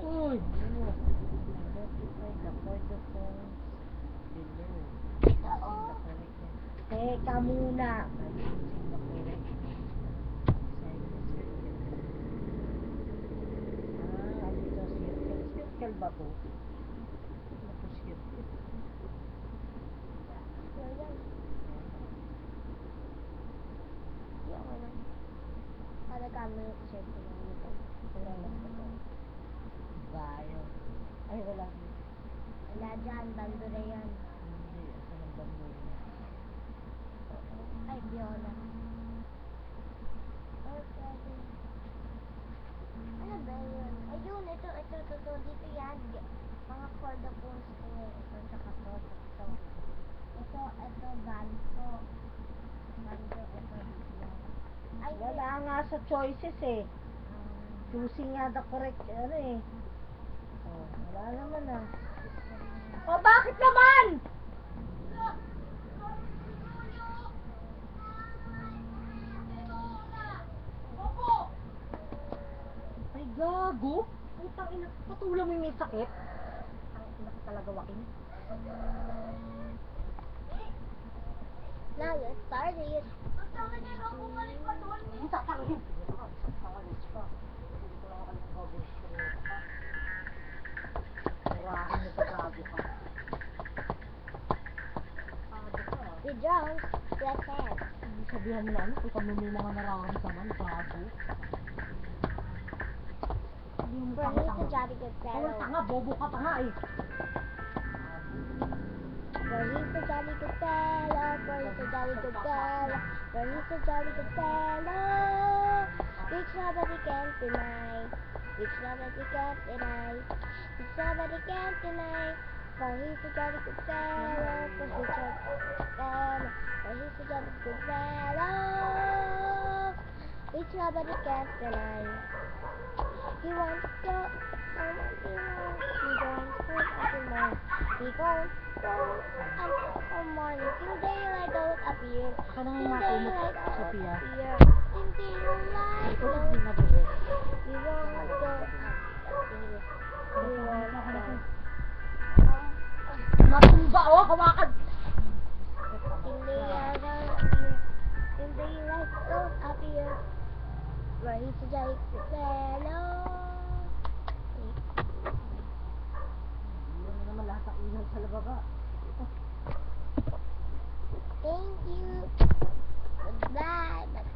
Uy! Ano? Notify the phones below. Using the correct one. Teka muna. Using the correct silent circle. Ah, dito circle. Circle ba po? Ano po circle? Yung ano. Para kami check ko lang ito. Wala lang ito. Bayo. Ay, wala dito. Wala dyan, bando na yan. Hindi, asan ang bando niya? Ay, Fiona. Okay. Ano ba yun? Ayun, ito. Dito yan. Mga corda phones ko eh. Ito, tsaka to. Ito, bando. Bando, ito, dito yan. Ay, Wala nga sa choices eh. Choosing nga the correct, ano eh. Oh, wala naman ah. Oh, bakit naman? Ay, gago! Putang ina, patulang mo yung may sakit. Ang ina ko talaga wakin. Now let's start it. Ang tatangin! Isang sangalis pa. Hindi ko lang alam kung gagawin ko. Murahin mo sa gago ka. Gago ka. The drums, left hand. Hindi sabihan mo na ano, kung kami may mga nararamdaman, gago. Hindi mo For me to jolly good Wala fellow. tanga, bobo ka pa nga eh. For he's a jolly good fellow. For he's a jolly good fellow. For he's a jolly good fellow. Which nobody can deny. Which nobody can deny. Which nobody can deny. For he's a jolly good fellow. For he's a jolly good fellow. For he's a jolly good fellow. Which nobody can deny. He wants to go home until morning. He wants to go until morning. He won't go until morning. Till daylight don't appear. Baka nang Till makumot, daylight don't Sophia. appear. Till daylight Ito don't din na bebe. He won't go until he won't go. Matumba oh, hawakan! Till daylight don't appear. Till daylight don't appear. Where he's a jolly good fellow. Iwan na naman lahat ng ilaw sa lababa. Thank you. Goodbye.